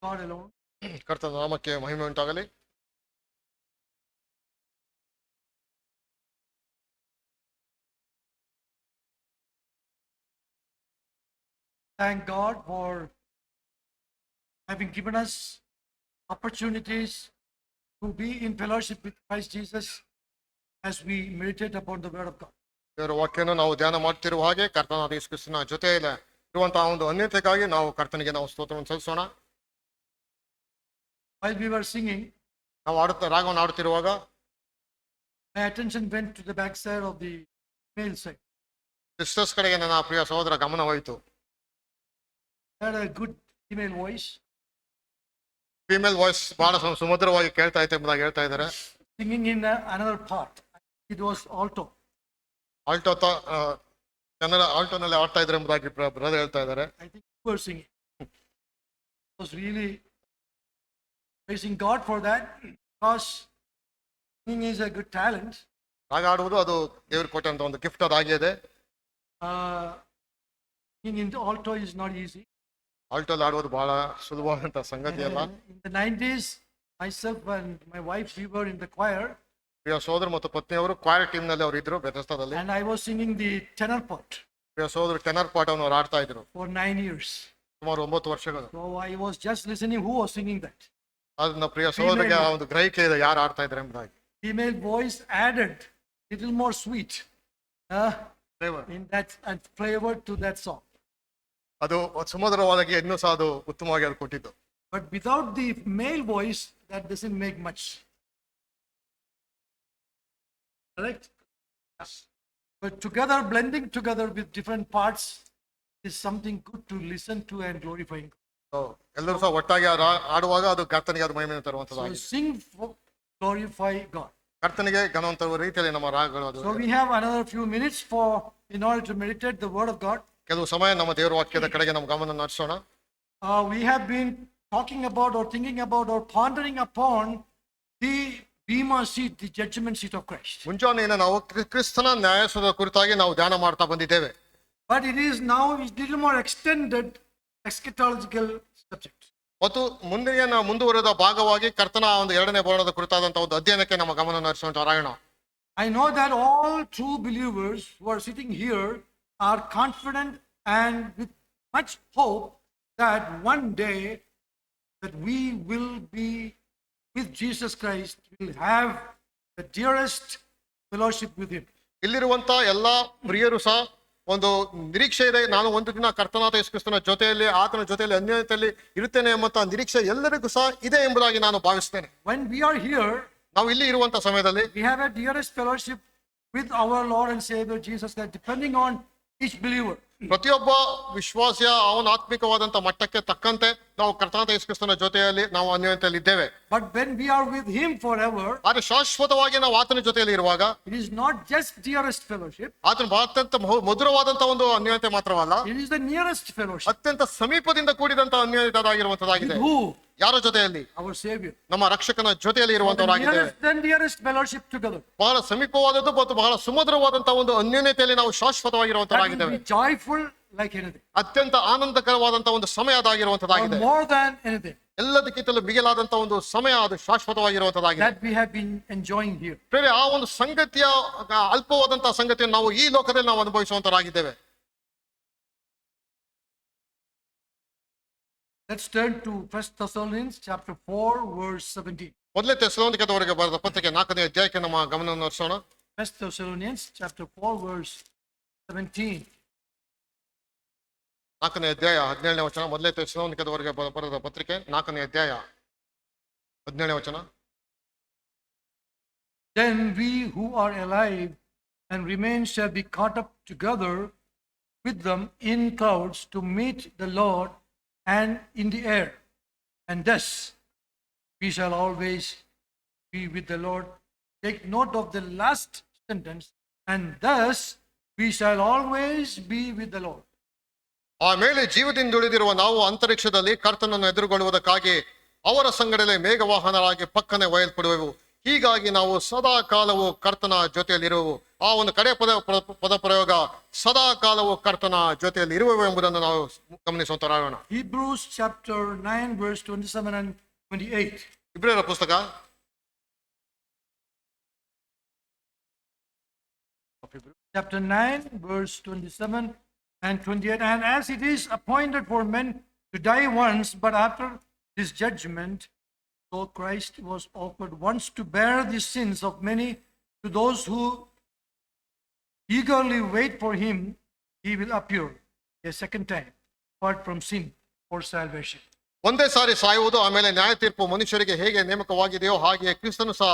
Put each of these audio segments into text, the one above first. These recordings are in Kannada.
God alone. ಕರ್ತನ ನಾಮಕ್ಕೆ ಮಹಿಮೆ ಉಂಟಾಗಲಿ. Thank God for having given us opportunities to be in fellowship with Christ Jesus as we meditate upon the Word of God. ದೇವರ ವಾಕ್ಯನ ನಾವು ಧ್ಯಾನ ಮಾಡ್ತಿರುವ ಹಾಗೆ ಕರ್ತನಾದ ಯೇಸು ಕ್ರಿಸ್ತನ ಜೊತೆಯಲ್ಲಿ ಇರುವಂತಹ ಒಂದು ಅನ್ಯತೆಗಾಗಿ ನಾವು ಕರ್ತನಿಗೆ ನಾವು ಸ್ತೋತ್ರವನ್ನು ಸಲ್ಲಿಸೋಣ. While we were singing, ನಾವು ರಾಗವನ್ನು ಆಡುತ್ತಿರುವಾಗ my attention went to the back side of the male side. Sisters ಕಡೆಗೆ ನನ್ನ ಪ್ರಿಯ ಸಹೋದರ ಗಮನವಾಯಿತು. They had a good female voice, female voice ಬಹಳ ಸುಮಧುರವಾಗಿ ಕೇಳ್ತಾ ಇತ್ತು ಎಂಬುದಾಗಿ ಹೇಳ್ತಾ ಇದ್ದಾರೆ. singing in another part. It was alto. Alto Kannada ಆಲ್ಟೋನಲ್ಲಿ ಆಡ್ತಾ ಇದ್ದಾರೆ ಎಂಬುದಾಗಿ ಬ್ರದರ್ ಹೇಳ್ತಾ ಇದ್ದಾರೆ. I think we were singing. I was really praising God for that because singing is a good talent. ರಾಗ ಆಡುವುದು ಅದು ದೇವರು ಕೊಟ್ಟಂತ ಒಂದು ಗಿಫ್ಟ್ ಅದಾಗಿದೆ. Singing in the alto is not easy. ಆಲ್ಟೋಲ್ಲಿ ಆಡುವುದು ಬಹಳ ಸುಲಭವಾದಂತ ಸಂಗತಿ ಅಲ್ಲ. In the 90s, myself and my wife, we were in the choir. ಪ್ರಿಯ ಸಹೋದರ ಮತ್ತು ಪತ್ನಿಯವರು ಕ್ವಾಯರ್ ಟೀಮ್ ನಲ್ಲಿ ಅವರು ಇದ್ರು ಬೆತಸ್ತಾದಲ್ಲಿ. And I was singing the tenor part ಪ್ರಿಯ ಸಹೋದರ ಟೆನರ್ ಪಾಠವನ್ನು ಅವರು ಆಡ್ತಾ ಇದ್ರು for 9 years. ಸುಮಾರು 9 ವರ್ಷಗಳು. So I was just listening who was singing that. ಅದನ್ನ ಪ್ರಿಯ ಸಹೋದರಿಗೆ ಆ ಒಂದು ಗ್ರಹಿಕೆ ಇದೆ ಯಾರು ಆಡ್ತಾ ಇದ್ದಾರೆ ಎಂಬುದಾಗಿ. Female voice added little more sweet in that and flavor to that song. ಅದು ಸುಮಧುರವಾಗಿ ಇನ್ನೂ ಸಹ ಅದು ಉತ್ತಮವಾಗಿ ಅದು ಕೊಟ್ಟಿದ್ದು. But without the male voice, that doesn't make much. Correct? Yes. But together, blending together with different parts is something good to listen to and glorifying God. ಎಲ್ಲರೂ ಸಹ ಒಟ್ಟಾಗಿ ಆಡುವಾಗ ಅದು ಕರ್ತನಿಗೆ ಅದು ಮಹಿಮೆ So ತರುವಂತದ್ದಾಗಿದೆ. sing for glorify God. ಕರ್ತನಿಗೆ ಘನವನ್ನು ತರುವ ರೀತಿಯಲ್ಲಿ ನಮ್ಮ ರಾಗಗಳು ಅದು. So we have another few minutes in order to meditate the Word of God. ಕೆಲವು ಸಮಯ ನಮ್ಮ ದೇವರ ವಾಕ್ಯದ ಕಡೆಗೆ ನಮ್ಮ ಗಮನ ನಡೆಸೋಣ. We have been talking about or thinking about or pondering upon the Bema seat, the judgment seat of Christ. ಮುಂಜಾನೆಯಿಂದ ನಾವು ಕ್ರಿಸ್ತನ ನ್ಯಾಯಾಸನದ ಕುರಿತಾಗಿ ನಾವು ಧ್ಯಾನ ಮಾಡ್ತಾ ಬಂದಿದ್ದೇವೆ. But it is now a little more extended eschatological subject. ಮತ್ತು ಮುಂದಿನ ಮುಂದುವರೆದ ಭಾಗವಾಗಿ ಕರ್ತನ ಒಂದು ಎರಡನೇ ಬರಣದ ಕುರಿತಾದಂತಹ ಒಂದು ಅಧ್ಯಯನಕ್ಕೆ ನಮ್ಮ ಗಮನ ನಡೆಸುವಂತ Rayanna. I know that all true believers who are sitting here are confident and with much hope that one day that we will be with Jesus Christ, will have the dearest fellowship with him. ಇಲ್ಲಿರುವಂತ ಎಲ್ಲಾ ಪ್ರಿಯರು ಸಹ ಒಂದು ನಿರೀಕ್ಷೆ ಇದೆ, ನಾನು ಒಂದು ದಿನ ಕರ್ತನಾದ ಯೇಸು ಕ್ರಿಸ್ತನ ಜೊತೆಯಲ್ಲಿ ಆತನ ಜೊತೆಯಲ್ಲಿ ಅನ್ಯೋನ್ಯತೆಯಲ್ಲಿ ಇರುತ್ತೇನೆ ಎಂಬಂತ ನಿರೀಕ್ಷೆ ಎಲ್ಲರಿಗೂ ಸಹ ಇದೆ ಎಂಬುದಾಗಿ ನಾನು ಭಾವಿಸ್ತೇನೆ. When we are here, ನಾವು ಇಲ್ಲಿ ಇರುವಂತ ಸಮಯದಲ್ಲಿ we have a dearest fellowship with our Lord and Savior Jesus Christ, depending on each believer. ಪ್ರತಿಯೊಬ್ಬ ವಿಶ್ವಾಸಿಯ ಅವನ ಆತ್ಮಿಕವಾದಂತ ಮಟ್ಟಕ್ಕೆ ತಕ್ಕಂತೆ ನಾವು ಕರ್ತನಾದ ಯೇಸು ಕ್ರಿಸ್ತನ ಜೊತೆಯಲ್ಲಿ ನಾವು ಅನ್ಯೋನ್ಯತೆಯಲ್ಲಿ ಇದ್ದೇವೆ. But when we are with him forever, ಆದ್ರೆ ಶಾಶ್ವತವಾಗಿ ನಾವು ಆತನ ಜೊತೆಯಲ್ಲಿ ಇರುವಾಗ it is not just dearest fellowship, ಆತನ ಅತ್ಯಂತ ಮಧುರವಾದಂತ ಒಂದು ಅನ್ಯೋನ್ಯತೆ ಮಾತ್ರವಲ್ಲ, it is the nearest fellowship. ಅತ್ಯಂತ ಸಮೀಪದಿಂದ ಕೂಡಿದಂತ ಅನ್ಯೋನ್ಯತೆಯಾಗಿರುವಂತದ್ದಾಗಿದೆ. With who? ಯಾರ ಜೊತೆಯಲ್ಲಿ? Our Savior. ನಮ್ಮ ರಕ್ಷಕನ ಜೊತೆಯಲ್ಲಿ The ಇರುವಂತವರಾಗಿದ್ದೇವೆ. nearest fellowship together. ಬಹಳ ಸಮೀಪವಾದದ್ದು ಮತ್ತು ಬಹಳ ಸುಮಧುರವಾದಂತಹ ಒಂದು ಅನ್ಯೋನ್ಯತೆಯಲ್ಲಿ ನಾವು That ಶಾಶ್ವತವಾಗಿರುವಂತವರಾಗಿದ್ದೇವೆ. will be joyful like anything. ಅತ್ಯಂತ ಆನಂದಕರವಾದಂತಹ ಒಂದು ಸಮಯ Or ಅದಾಗಿರುವಂತದ್ದಾಗಿದೆ. more than anything ಎಲ್ಲದಕ್ಕಿಂತಲೂ ಮಿಗಿಲಾದಂತ ಒಂದು ಸಮಯ ಅದು ಶಾಶ್ವತವಾಗಿರುವಂತದ್ದಾಗಿದೆ. that we have been enjoying here. ಬೇರೆ ಆ ಒಂದು ಸಂಗತಿಯ ಅಲ್ಪವಾದಂತಹ ಸಂಗತಿಯನ್ನು ನಾವು ಈ ಲೋಕದಲ್ಲಿ ನಾವು ಅನುಭವಿಸುವಂತರಾಗಿದ್ದೇವೆ. Let's turn to 1 Thessalonians chapter 4 verse 17. ಮೊದಲೇ ಥೆಸಲೋನಿಕದವರಿಗೆ ಬರೆದ ಪತ್ರಿಕೆ 4ನೇ ಅಧ್ಯಾಯಕ್ಕೆ ನಮ್ಮ ಗಮನವನ್ನು ಹರಿಸೋಣ. 1 Thessalonians chapter 4 verse 17. 4ನೇ ಅಧ್ಯಾಯ 17ನೇ ವಚನ. ಮೊದಲೇ ಥೆಸಲೋನಿಕದವರಿಗೆ ಬರೆದ ಪತ್ರಿಕೆ 4ನೇ ಅಧ್ಯಾಯ 17ನೇ ವಚನ. Then we who are alive and remain shall be caught up together with them in clouds to meet the Lord and in the air, and thus we shall always be with the Lord. Take note of the last sentence, and thus we shall always be with the Lord. ಆಮೇಲೆ ಜೀವದಿಂದ ಉಳಿದಿರುವ ನಾವು ಅಂತರಿಕ್ಷದಲ್ಲಿ ಕರ್ತನನ್ನು ಎದುರುಗೊಳ್ಳುವುದಕ್ಕಾಗಿ ಅವರ ಸಂಗಡಲೇ ಮೇಘವಾಹನರಾಗಿ ಪಕ್ಕನೆ ಒಯ್ಯಲ್ಪಡುವೆವು. ಹೀಗಾಗಿ ನಾವು ಸದಾ ಕಾಲವು ಕರ್ತನ ಜೊತೆಯಲ್ಲಿರುವು. ಆ ಒಂದು ಕಡೆ ಪದ ಪ್ರಯೋಗ ಸದಾ ಕಾಲವು ಕರ್ತನ ಜೊತೆಯಲ್ಲಿ ಇರುವೆವು ಎಂಬುದನ್ನು ನಾವು ಗಮನಿಸುವಂತರಾಗೋಣ. Hebrews chapter 9 verse 27 and 28. ಇಬ್ರಿಯರ ಪುಸ್ತಕ Chapter 9 verse 27 and 28. And as it is appointed for men to die once, but after this judgment, so Christ was offered once to bear the sins of many. To those who eagerly wait for him, he will appear a second time, apart from sin, for salvation. ಒಂದೇ ಸಾರಿ ಸಾಯುವುದು, ಆಮೇಲೆ ನ್ಯಾಯ ತೀರ್ಪು ಮನುಷ್ಯರಿಗೆ ಹೇಗೆ ನೇಮಕವಾಗಿದೆಯೋ ಹಾಗೆಯೇ ಕ್ರಿಸ್ತನು ಸಹ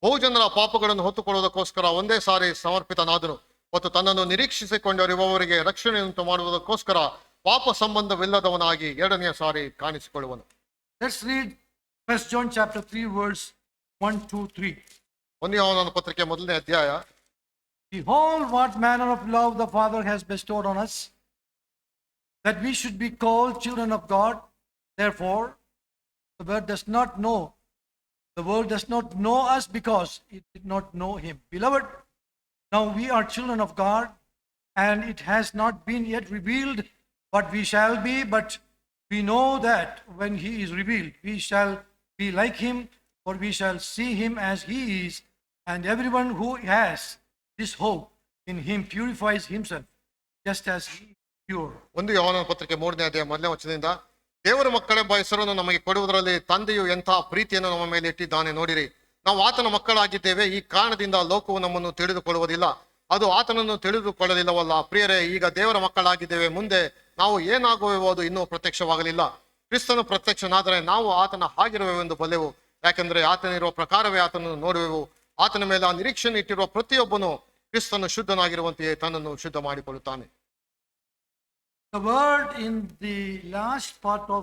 ಬಹುಜನರ ಪಾಪಗಳನ್ನು ಹೊತ್ತುಕೊಳ್ಳುವುದಕ್ಕೋಸ್ಕರ ಒಂದೇ ಸಾರಿ ಸಮರ್ಪಿತನಾದನು ಮತ್ತು ತನ್ನನ್ನು ನಿರೀಕ್ಷಿಸಿಕೊಂಡಿರುವವರಿಗೆ ರಕ್ಷಣೆಯುಂಟು ಮಾಡುವುದಕ್ಕೋಸ್ಕರ ಪಾಪ ಸಂಬಂಧವಿಲ್ಲದವನಾಗಿ ಎರಡನೆಯ ಸಾರಿ ಕಾಣಿಸಿಕೊಳ್ಳುವನು. Let's read 1 John chapter 3 verse 1, 2, 3. ಯೋಹಾನನ ಪತ್ರಿಕೆ ಮೊದಲನೇ ಅಧ್ಯಾಯ. Behold, what manner of love the Father has bestowed on us, that we should be called children of God. Therefore, the world does not know us because it did not know him. Beloved, now we are children of God, and it has not been yet revealed what we shall be, but we know that when he is revealed, we shall be like him, for we shall see him as he is. And everyone who has this hope in him purifies himself, just as he is pure. ಯೋಹಾನನ ಪತ್ರಿಕೆ 3ನೇ ಅಧ್ಯಾಯ 1ನೇ ವಚನದಿಂದ, ದೇವರ ಮಕ್ಕಳೆಂಬ ಹೆಸರನ್ನು ನಮಗೆ ಕೊಡುವುದರಲ್ಲಿ ತಂದೆಯು ಎಂಥ ಪ್ರೀತಿಯನ್ನು ನಮ್ಮ ಮೇಲೆ ಇಟ್ಟಿದ್ದಾನೆ ನೋಡಿರಿ. ನಾವು ಆತನ ಮಕ್ಕಳಾಗಿದ್ದೇವೆ. ಈ ಕಾರಣದಿಂದ ಲೋಕವು ನಮ್ಮನ್ನು ತಿಳಿದುಕೊಳ್ಳುವುದಿಲ್ಲ, ಅದು ಆತನನ್ನು ತಿಳಿದುಕೊಳ್ಳಲಿಲ್ಲವಲ್ಲ. ಪ್ರಿಯರೇ, ಈಗ ದೇವರ ಮಕ್ಕಳಾಗಿದ್ದೇವೆ. ಮುಂದೆ ನಾವು ಏನಾಗುವೆವೋ ಅದು ಇನ್ನೂ ಪ್ರತ್ಯಕ್ಷವಾಗಲಿಲ್ಲ. ಕ್ರಿಸ್ತನು ಪ್ರತ್ಯಕ್ಷನಾದರೆ ನಾವು ಆತನ ಹಾಗಿರುವೆವೆಂದು ಬಲ್ಲೆವು. ಯಾಕೆಂದ್ರೆ ಆತನಿರುವ ಪ್ರಕಾರವೇ ಆತನನ್ನು ನೋಡುವೆವು. ಆತನ ಮೇಲೆ ಆ ನಿರೀಕ್ಷೆಯನ್ನು ಇಟ್ಟಿರುವ ಪ್ರತಿಯೊಬ್ಬನು ಕ್ರಿಸ್ತನು ಶುದ್ಧನಾಗಿರುವಂತೆಯೇ ತನ್ನನ್ನು ಶುದ್ಧ ಮಾಡಿಕೊಳ್ಳುತ್ತಾನೆ. The word in the last part of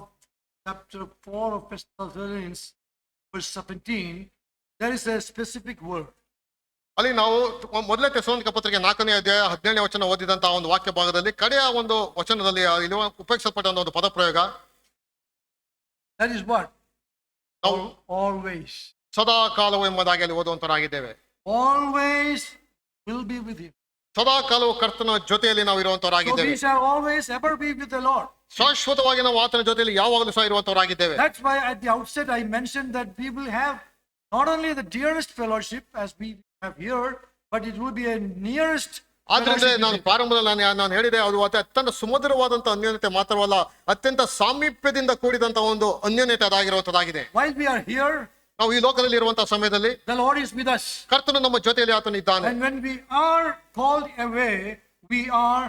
chapter 4 of 1 Thessalonians verse 17, there is a specific word. ಅಲ್ಲಿ ನಾವು ಮೊದಲನೇ ಥೆಸಲೋನಿಕ ಪತ್ರಿಕೆ 4ನೇ ಅಧ್ಯಾಯ 17ನೇ ವಚನ ಓದಿದಂತಹ ಒಂದು ವಾಕ್ಯ ಭಾಗದಲ್ಲಿ ಕಡೆಯ ಒಂದು ವಚನದಲ್ಲಿ ಉಪಯೋಗಿಸಲ್ಪಟ್ಟ ಒಂದು ಪದ ಪ್ರಯೋಗ. That is what? Always. ಸದಾ ಕಾಲವು ಎಂಬುದಾಗಿ ಅಲ್ಲಿ ಓದುವಂತರಾಗಿದ್ದೇವೆ. Always will be with him. ಸದಾ ಕಾಲವು ಕರ್ತನ ಜೊತೆಯಲ್ಲಿ ನಾವು So ಇರುವಂತವರಾಗಿದ್ದೇವೆ. we shall always ever be with the Lord. ಶಾಶ್ವತವಾಗಿ ನಾವು ಆತನ ಜೊತೆಯಲ್ಲಿ ಯಾವಾಗಲೂ ಸಹ ಇರುವಂತವರಾಗಿದ್ದೇವೆ. That's why at the outset I mentioned that we will have not only the dearest fellowship as we have here, but it will be a nearest ಆದ್ರಿಂದ fellowship ನಾನು with him. ಪ್ರಾರಂಭದಲ್ಲಿ ನಾನು ಹೇಳಿದೆ, ಅದು ಅತ್ಯಂತ ಸುಮಧುರವಾದಂತಹ ಅನ್ಯೋನ್ಯತೆ ಮಾತ್ರವಲ್ಲ, ಅತ್ಯಂತ ಸಾಮೀಪ್ಯದಿಂದ ಕೂಡಿದಂತಹ ಒಂದು ಅನ್ಯೋನ್ಯತೆ ಅದಾಗಿರುವಂತದ್ದಾಗಿದೆ. While we are here, ನಾವು ಈ ಲೋಕದಲ್ಲಿ ಇರುವಂತಹ ಸಮಯದಲ್ಲಿ the Lord is with us. ಕರ್ತನು ನಮ್ಮ ಜೊತೆಯಲ್ಲಿ ಆತನು ಇದ್ದಾನೆ. And when we are called away, we are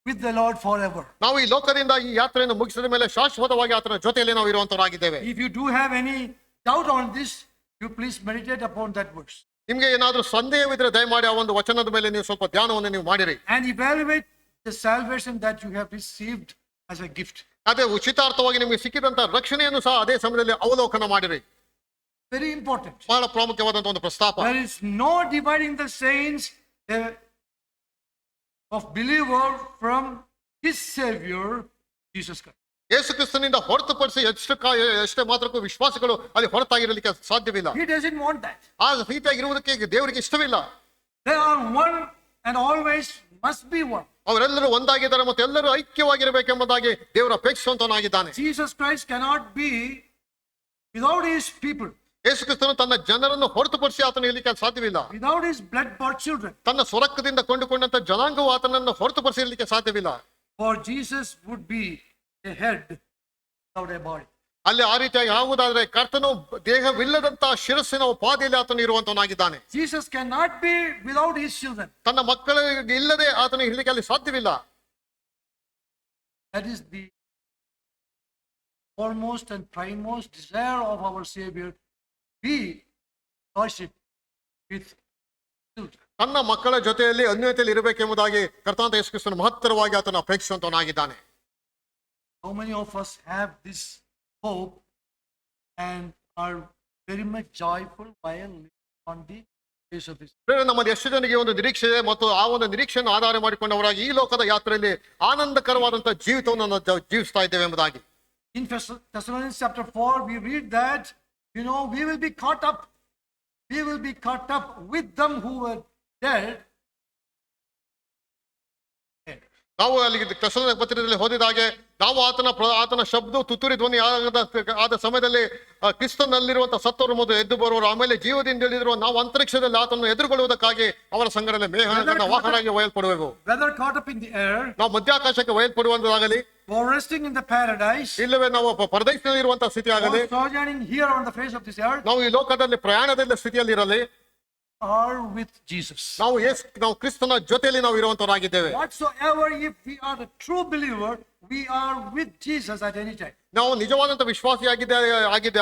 with the Lord forever. ನಾವು ಈ ಲೋಕದಿಂದ ಈ ಯಾತ್ರೆಯನ್ನು ಮುಗಿಸಿದ ಮೇಲೆ ಶಾಶ್ವತವಾಗಿ ಆತನ ಜೊತೆಯಲ್ಲಿ ನಾವು ಇರುವಂತವರಾಗಿದ್ದೇವೆ. If you do have any doubt on this, you please meditate upon that verse. ನಿಮ್ಗೆ ಏನಾದ್ರೂ ಸಂದೇಹವಿದ್ರೆ ದಯಮಾಡಿ ಆ ಒಂದು ವಚನದ ಮೇಲೆ ನೀವು ಸ್ವಲ್ಪ ಧ್ಯಾನವನ್ನು ನೀವು ಮಾಡಿರಿ. And evaluate the salvation that you have received as a gift. ಅದೇ ಉಚಿತಾರ್ಥವಾಗಿ ನಿಮಗೆ ಸಿಕ್ಕಿದಂತ ರಕ್ಷಣೆಯನ್ನು ಸಹ ಅದೇ ಸಮಯದಲ್ಲಿ ಅವಲೋಕನ ಮಾಡಿರಿ. Very important. ಬಹಳ ಪ್ರಾಮುಖ್ಯವಾದಂತಹ ಒಂದು ಪ್ರಸ್ತಾಪ. There is no dividing the saints of believer from his Savior, Jesus Christ. ಯೇಸು ಕ್ರಿಸ್ತನಿಂದ ಹೊರತುಪಡಿಸಿ ಎಷ್ಟೇ ಮಾತ್ರಕ್ಕೂ ವಿಶ್ವಾಸಿಗಳು ಅಲ್ಲಿ ಹೊರತಾಗಿರಲಿಕ್ಕೆ ಸಾಧ್ಯವಿಲ್ಲ. He doesn't want that. ಆ ರೀತಿಯಾಗಿ ಇರುವುದಕ್ಕೆ ದೇವರಿಗೆ ಇಷ್ಟವಿಲ್ಲ. They are one and always must be one. ಅವರೆಲ್ಲರೂ ಒಂದಾಗಿದ್ದಾರೆ ಮತ್ತು ಎಲ್ಲರೂ ಐಕ್ಯವಾಗಿರಬೇಕೆಂಬುದಾಗಿ ದೇವರು ಅಪೇಕ್ಷಿಸುವಂತವನಾಗಿದ್ದಾನೆ. Jesus Christ cannot be without his people. ಯೇಸು ಕ್ರಿಸ್ತನು ತನ್ನ ಜನರನ್ನು ಹೊರತುಪಡಿಸಿ ಆತನು ಇರಲಿಕ್ಕೆ ಸಾಧ್ಯವಿಲ್ಲ. Without his blood-bought children. ತನ್ನ ಸ್ವರಕ್ತದಿಂದ ಕೊಂಡುಕೊಂಡಂತ ಜನಾಂಗವು ಆತನನ್ನು ಹೊರತುಪಡಿಸಿ ಇರಲಿಕ್ಕೆ ಸಾಧ್ಯವಿಲ್ಲ. For Jesus would be a head without a body. ಅಲ್ಲಿ ಆ ರೀತಿಯಾಗಿ ಆಗುವುದಾದ್ರೆ ಕರ್ತನು ದೇಹವಿಲ್ಲದಂತ ಶಿರಸ್ಸಿನ ಉಪಾಧಿಯಲ್ಲಿ ಆತನು ಇರುವಂತವನಾಗಿದ್ದಾನೆ. Jesus cannot be without his children. ತನ್ನ ಮಕ್ಕಳಿಗೆ ಇಲ್ಲದೆ ಆತನು ಇರಲಿಕ್ಕೆ ಅಲ್ಲಿ ಸಾಧ್ಯವಿಲ್ಲ. That is the foremost and primemost desire of our Savior. Be fellowship with children. ತನ್ನ ಮಕ್ಕಳ ಜೊತೆಯಲ್ಲಿ ಅನ್ಯೋನ್ಯತೆಯಲ್ಲಿ ಇರಬೇಕೆಂಬುದಾಗಿ ಕರ್ತನಾದ ಯೇಸು ಕ್ರಿಸ್ತನು ಮಹತ್ತರವಾಗಿ ಆತನು ಅಪೇಕ್ಷಿಸುವಂತವನಾಗಿದ್ದಾನೆ. How many of us have this hope and are very much joyful while living on the face of this? ನಮ್ಮಲ್ಲಿ ಎಷ್ಟು ಜನರಿಗೆ ಒಂದು ನಿರೀಕ್ಷೆ ಇದೆ ಮತ್ತು ಆ ಒಂದು ನಿರೀಕ್ಷೆಯನ್ನು ಆಧಾರ ಮಾಡಿಕೊಂಡವರಾಗಿ ಈ ಲೋಕದ ಯಾತ್ರೆಯಲ್ಲಿ ಆನಂದಕರವಾದಂತಹ ಜೀವಿತವನ್ನು ನಾವು ಜೀವಿಸ್ತಾ ಇದ್ದೇವೆ ಎಂಬುದಾಗಿ. In Thessalonians chapter 4, we read that, we will be caught up we will be caught up with them who were dead. ನಾವು ಅಲ್ಲಿ ತೆಸಲೋನಿಕ ಪತ್ರಿಕೆಯಲ್ಲಿ ಓದಿದ ಹಾಗೆ ನಾವು ಆತನ ಶಬ್ದ ತುತ್ತೂರಿ ಧ್ವನಿ ಆದ ಸಮಯದಲ್ಲಿ ಕ್ರಿಸ್ತನಲ್ಲಿರುವಂತಹ ಸತ್ತವರು ಮೊದಲು ಎದ್ದು ಬರುವರು, ಆಮೇಲೆ ಜೀವದಿಂದ ಇಳಿದಿರುವ ನಾವು ಅಂತರಿಕ್ಷದಲ್ಲಿ ಆತನನ್ನು ಎದುರುಗೊಳ್ಳುವುದಕ್ಕಾಗಿ ಅವರ ಸಂಗಡಲೇ ಮೇಘಗಳ ವಾಹನರಾಗಿ ಒಯ್ಯಲ್ಪಡುವೆವು. Whether caught up in the air, ನಾವು ಮಧ್ಯಾಕಾಶಕ್ಕೆ ಒಯ್ಯಲ್ಪಡುವಂತಾಗಲಿ, or resting in the paradise, ಇಲ್ಲವೇ ನಾವು ಪರದೇಶದಲ್ಲಿ ಇರುವಂತಹ ಸ್ಥಿತಿ ಆಗಲಿ, or sojourning here on the face of this earth, ನಾವು ಈ ಲೋಕದಲ್ಲಿ ಪ್ರಯಾಣದ ಸ್ಥಿತಿಯಲ್ಲಿ ಇರಲಿ, are with Jesus. ನಾವು ಕ್ರಿಸ್ತನ ಜೊತೆಯಲ್ಲಿ ನಾವು ಇರುವಂತವರಾಗಿದ್ದೇವೆ. Whatsoever, if we are a true believer, we are with Jesus at any time. ನಾವು ನಿಜವಾದಂತ ವಿಶ್ವಾಸಿಯಾಗಿದ್ದೇ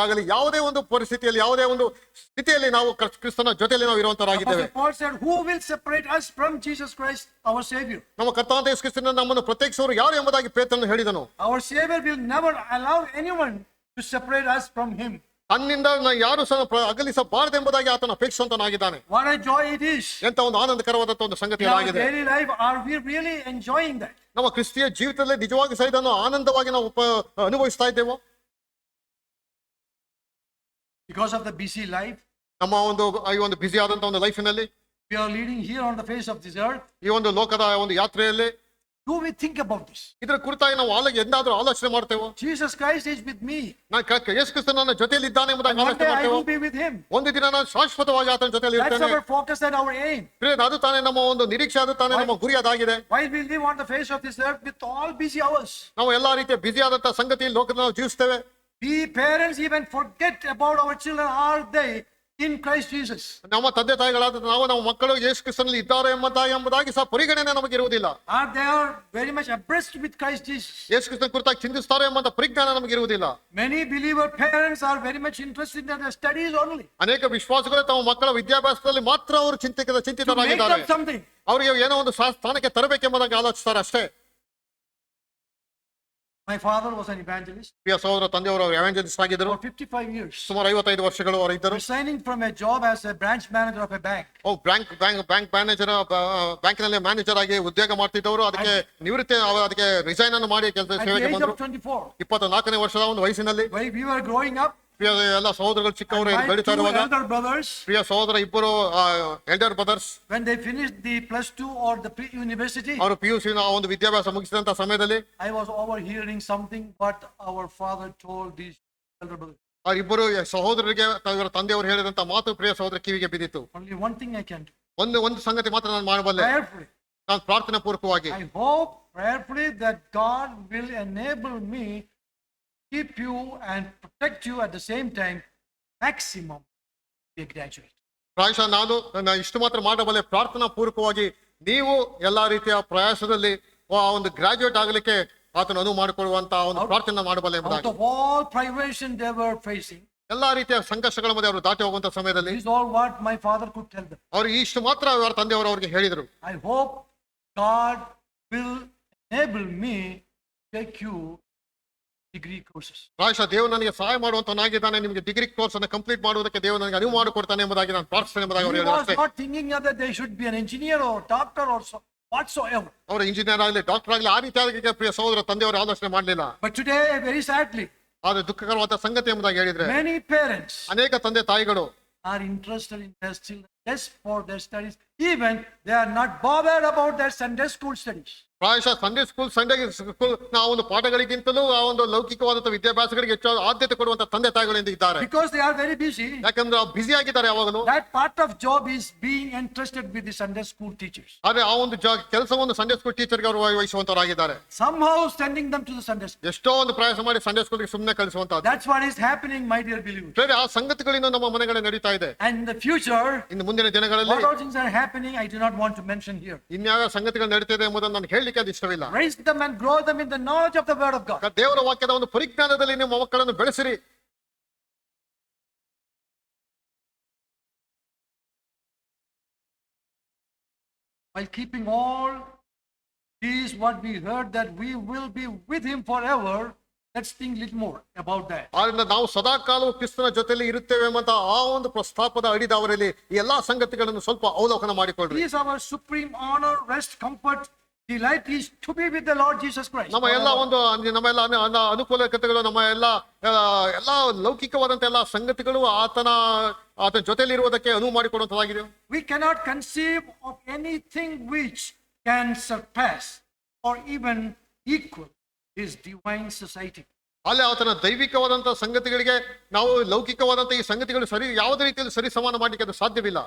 ಆಗಲಿ, ಯಾವುದೇ ಒಂದು ಪರಿಸ್ಥಿತಿಯಲ್ಲಿ ಯಾವುದೇ ಒಂದು ಸ್ಥಿತಿಯಲ್ಲಿ ನಾವು ಕ್ರಿಸ್ತನ ಜೊತೆಯಲ್ಲಿ ನಾವು ಇರುವಂತವರಾಗಿದ್ದೇವೆ. Paul said, who will separate us from Jesus Christ, our Savior? ನಮ್ಮ ಕರ್ತಾನಾದ ಯೇಸು ಕ್ರಿಸ್ತನ ನಮ್ಮನ್ನು ಪ್ರತ್ಯೇಕಿಸುವರು ಯಾರು ಎಂಬುದಾಗಿ ಪೇತ್ರನು ಹೇಳಿದನು. Our Savior will never allow anyone to separate us from Him. ತನ್ನಿಂದ ಯಾರು ಸಹ ಅಗಲಿಸಬಾರದೆಂಬುದಾಗಿ ಆತನ ಅಪೇಕ್ಷಿಸುವಂತನಾಗಿದ್ದಾನೆ. What a joy it is. ಎಂತ ಒಂದು ಆನಂದಕರವಾದಂತ ಒಂದು ಸಂಗತಿ In our ಆಗಿದೆ. daily life, are we really enjoying that? ನಮ್ಮ ಕ್ರಿಸ್ತಿಯ ಜೀವಿತದಲ್ಲಿ ನಿಜವಾಗಿ ಸಹ ಇದನ್ನು ಆನಂದವಾಗಿ ನಾವು ಅನುಭವಿಸ್ತಾ ಇದ್ದೇವೋ? Because of the busy life ನಮ್ಮ ಈ ಒಂದು ಬ್ಯುಸಿ ಆದಂತ ಒಂದು ಲೈಫಿನಲ್ಲಿ, we are leading here on the face of this earth, ಈ ಒಂದು ಲೋಕದ ಒಂದು ಯಾತ್ರೆಯಲ್ಲಿ do we think about this? ಇದರ ಕುರಿತಾಗಿ ನಾವು ಎಂದಾದ್ರೂ ಆಲೋಚನೆ ಮಾಡ್ತೇವೆ? Jesus Christ is with me. Yesu Krista ನನ್ನ ಜೊತೆಯಲ್ಲಿ ಇದ್ದಾನೆ ಎಂಬುದಾಗಿ One ಆಲೋಚನೆ day I ಮಾಡ್ತೇವೆ. will be with Him. ಒಂದು ದಿನ ನಾನು ಶಾಶ್ವತವಾಗಿ ಆತನ ಜೊತೆಯಲ್ಲಿ That's ಇರ್ತೇನೆ. our focus and our aim. ಅದು ತಾನೇ ನಮ್ಮ ಒಂದು ನಿರೀಕ್ಷೆ, ಅದು ತಾನೇ ನಮ್ಮ ಗುರಿ ಅದಾಗಿದೆ. While we live on the face of this earth with all busy hours, ನಾವು ಎಲ್ಲಾ ರೀತಿಯ ಬ್ಯುಸಿ ಆದಂತ ಸಂಗತಿ ಲೋಕದಲ್ಲಿ ನಾವು ಜೀವಿಸ್ತೇವೆ. we parents even forget about our children. Are they in Christ Jesus? ನಮ್ಮ ತಂದೆ ತಾಯಿಗಳಾದ ನಾವು ನಮ್ಮ ಮಕ್ಕಳು ಯೇಸು ಕ್ರಿಸ್ತನಲ್ಲಿ ಇದ್ದಾರೆ ಎಂಬುದಾಗಿ ಸಹ ಪರಿಗಣನೆ ನಮಗೆ ಇರುವುದಿಲ್ಲ. Are they very much abreast with Christ Jesus? ಯೇಸು ಕ್ರಿಸ್ತನ ಕುರಿತಾಗಿ ಚಿಂತಿಸ್ತಾರೆ ಎಂಬಂತ ಪರಿಜ್ಞಾನ ನಮಗೆ ಇರುವುದಿಲ್ಲ. Many believer parents are very much interested in their studies only. ಅನೇಕ ವಿಶ್ವಾಸಿಗಳು ತಮ್ಮ ಮಕ್ಕಳ ವಿದ್ಯಾಭ್ಯಾಸದಲ್ಲಿ ಮಾತ್ರ ಅವರು To make ಚಿಂತಿತರಾಗಿದ್ದಾರೆ. up something. ಅವರಿಗೆ ಏನೋ ಒಂದು ಸ್ಥಾನಕ್ಕೆ ತರಬೇಕೆಂಬುದಾಗಿ ಆಲೋಚಿಸ್ತಾರೆ ಅಷ್ಟೇ. My father was an evangelist ಪ್ರಿಯ ಸಹೋದರ ತಂದೆಯವರು ಎವಾಂಜಲಿಸ್ಟ್ ಆಗಿದ್ದರು. for 55 years. ಸುಮಾರು 55 ವರ್ಷಗಳು ಅವರು ಇದ್ದರು. Resigning from a job as a branch manager of a bank. Bank manager, ಬ್ಯಾಂಕಿನಲ್ಲಿ ಮ್ಯಾನೇಜರ್ ಆಗಿ ಉದ್ಯೋಗ ಮಾಡ್ತಿದ್ದವರು. ಅದಕ್ಕೆ ರಿಸೈನ್ ಅನ್ನು ಮಾಡಿ ಕೆಲಸ At the ಸೇವೆಗೆ age ಬಂದರು. of 24, 24ನೇ ವರ್ಷದ ಒಂದು ವಯಸ್ಸಿನಲ್ಲಿ while we were growing up, ಎಲ್ಲ ಸಹೋದರಗಳು ಚಿಕ್ಕವರು my ಬೆಳೀತಾ two ಇರುವಾಗ elder brothers, ಪ್ರಿಯ ಸಹೋದರ ಇಬ್ಬರು elder brothers when they finished the +2 or the pre-university, ಅವರು PUC ಒಂದು ವಿದ್ಯಾಭ್ಯಾಸ ಮುಗಿಸಿದಂತ ಸಮಯದಲ್ಲಿ I was overhearing something what our father told these elder brothers. ಅವರಿಬ್ಬರು ಸಹೋದರರಿಗೆ ಇವರ ತಂದೆಯವರು ಹೇಳಿದಂತ ಮಾತು ಪ್ರಿಯ ಸಹೋದರ ಕಿವಿಗೆ ಬಿದ್ದಿತ್ತು. Only one thing I can do. ಒಂದು ಸಂಗತಿ ಮಾತ್ರ ನಾನು ಮಾಡಬಲ್ಲೆ, Prayerfully. ನಾನು ಪ್ರಾರ್ಥನಾ ಪೂರ್ವಕವಾಗಿ I hope prayerfully that God will enable me to keep you and protect you at the same time, maximum be a graduate. ಪ್ರಾಯಶಃ ನಾನು ಇಷ್ಟು ಮಾತ್ರ ಮಾಡಬಲ್ಲೆ, ಪ್ರಾರ್ಥನಾ ಪೂರ್ವಕವಾಗಿ ನೀವು ಎಲ್ಲಾ ರೀತಿಯ ಪ್ರಯಾಸದಲ್ಲಿ ಒಂದು ಗ್ರಾಜುಯೇಟ್ ಆಗಲಿಕ್ಕೆ ಆತನ ಅನುವು ಮಾಡಿಕೊಳ್ಳುವಂತ ಒಂದು ಪ್ರಾರ್ಥನೆ ಮಾಡಬಲ್ಲೆ Out ಎಂಬುದಾಗಿ. of all privation they were facing, ಎಲ್ಲಾ ರೀತಿಯ ಸಂಘರ್ಷಗಳ ಮಧ್ಯೆ ಅವರು ದಾಟಿ ಹೋಗುವಂತ ಸಮಯದಲ್ಲಿ this is all what my father could tell them. ಅವ್ರಿಗೆ ಇಷ್ಟು ಮಾತ್ರ ಅವರ ತಂದೆಯವರು ಅವರಿಗೆ ಹೇಳಿದರು. I hope God will enable me to take you degree courses. ಪ್ರಾಯಶಃ ದೇವರು ನನಗೆ ಸಹಾಯ ಮಾಡುವಂತನಾಗಿದ್ದಾನೆ, ನಿಮಗೆ ಡಿಗ್ರಿ ಕೋರ್ಸ್ ಅನ್ನು ಕಂಪ್ಲೀಟ್ ಮಾಡುವುದಕ್ಕೆ ದೇವರು ನನಗೆ ಅನುವು ಮಾಡಿಕೊಡ್ತಾನೆ ಎಂಬುದಾಗಿ ನಾನು ಪ್ರಾರ್ಥನೆ ಎಂಬುದಾಗಿ ಅವರು He ಹೇಳಿದರು was ಅಷ್ಟೇ. not thinking that they should be an engineer or doctor or whatsoever. ಅವರು ಇಂಜಿನಿಯರ್ ಆಗಲಿ ಡಾಕ್ಟರ್ ಆಗಲಿ ಆ ರೀತಿಯಾಗಿ ಪ್ರಿಯ ಸಹೋದರ ತಂದೆಯವರು ಆಲೋಚನೆ ಮಾಡಲಿಲ್ಲ. But today, very sadly, ಆದ್ರೆ ದುಃಖಕರವಾದ ಸಂಗತಿ ಎಂಬುದಾಗಿ ಹೇಳಿದ್ರೆ many parents ಅನೇಕ ತಂದೆ ತಾಯಿಗಳು are interested in their children just for their studies. Even they are not bothered about their Sunday school studies. ಪ್ರಾಯಶಃ ಸಂಡೇ ಸ್ಕೂಲ್ ಆ ಒಂದು ಪಾಠಗಳಿಗಿಂತಲೂ ಆ ಒಂದು ಲೌಕಿಕವಾದಂತಹ ವಿದ್ಯಾಭ್ಯಾಸಗಳಿಗೆ ಹೆಚ್ಚು ಆದ್ಯತೆ ಕೊಡುವಂತ ತಂದೆ ತಾಯಿಗಳಿಂದ ಇದ್ದಾರೆ. Because they are very busy. ಯಾಕಂದ್ರೆ ಬ್ಯುಸಿ ಆಗಿದ್ದಾರೆ ಯಾವಾಗಲೂ. That part of job is being entrusted with the Sunday school teachers. ಆದ್ರೆ ಆ ಒಂದು ಕೆಲಸವನ್ನು ಸಂಡೇ ಸ್ಕೂಲ್ ಟೀಚರ್ಗೆ ಅವರು ವಹಿಸುವಂತವರಾಗಿದ್ದಾರೆ. Somehow sending them to the Sunday school. ಎಷ್ಟೋ ಒಂದು ಪ್ರಯಾಸ ಮಾಡಿ ಸಂಡೇ ಸ್ಕೂಲ್ಗೆ ಸುಮ್ಮನೆ ಕಳಿಸುವಂತದ್ದು. That's what is happening, my dear believers. ಬೇರೆ ಆ ಸಂಗತಿಗಳಿಂದ ನಮ್ಮ ಮನೆಗಳಲ್ಲಿ ನಡೀತಾ ಇದೆ. And in the future, ಇನ್ನು ಮುಂದಿನ ದಿನಗಳಲ್ಲಿ what all things are happening, I do not want to mention here. ಇನ್ಯಾವ ಸಂಗತಿಗಳು ನಡೀತಿದೆ ಎಂಬುದನ್ನು ನಾನು ಹೇಳಲಿಕ್ಕೆ ಅದು ಇಷ್ಟವಿಲ್ಲ. Raise them and grow them in the knowledge of the word of God. ದೇವರ ವಾಕ್ಯದ ಒಂದು ಪರಿಜ್ಞಾನದಲ್ಲಿ ನಿಮ್ಮ ಮಕ್ಕಳನ್ನು ಬೆಳೆಸಿರಿ. While keeping all these what we heard, that we will be with him forever, let's think a little more about that. ಆದ್ರಿಂದ ನಾವು ಸದಾಕಾಲವು ಕ್ರಿಸ್ತನ ಜೊತೆಯಲ್ಲಿ ಇರುತ್ತೇವೆ ಎಂಬ ಆ ಒಂದು ಪ್ರಸ್ತಾಪದ ಅಡಿದವರಲ್ಲಿ ಈ ಎಲ್ಲಾ ಸಂಗತಿಗಳನ್ನು ಸ್ವಲ್ಪ ಅವಲೋಕನ ಮಾಡಿಕೊಳ್ಳ್ರಿ. He is our supreme honor, rest, comfort, delight is to be with the Lord Jesus Christ. ನಮ್ಮ ಎಲ್ಲ ಒಂದು ನಮ್ಮ ಎಲ್ಲ ಅನುಕೂಲತೆಗಳು, ನಮ್ಮ ಎಲ್ಲ ಎಲ್ಲ ಲೌಕಿಕವಾದಂತ ಎಲ್ಲ ಸಂಗತಿಗಳು ಆತನ ಜೊತೆಯಲ್ಲಿ ಇರುವುದಕ್ಕೆ ಅನುವು ಮಾಡಿಕೊಡುವಂತದ್ದಾಗಿದೆ. We cannot conceive of anything which can surpass or even equal his divine society. ಅಲ್ಲಿ ಆತನ ದೈವಿಕವಾದಂತಹ ಸಂಗತಿಗಳಿಗೆ ನಾವು ಲೌಕಿಕವಾದಂತ ಈ ಸಂಗತಿಗಳು ಯಾವುದೇ ರೀತಿಯಲ್ಲಿ ಸರಿ ಸಮಾನ ಮಾಡಲಿಕ್ಕೆ ಅದು ಸಾಧ್ಯವಿಲ್ಲ.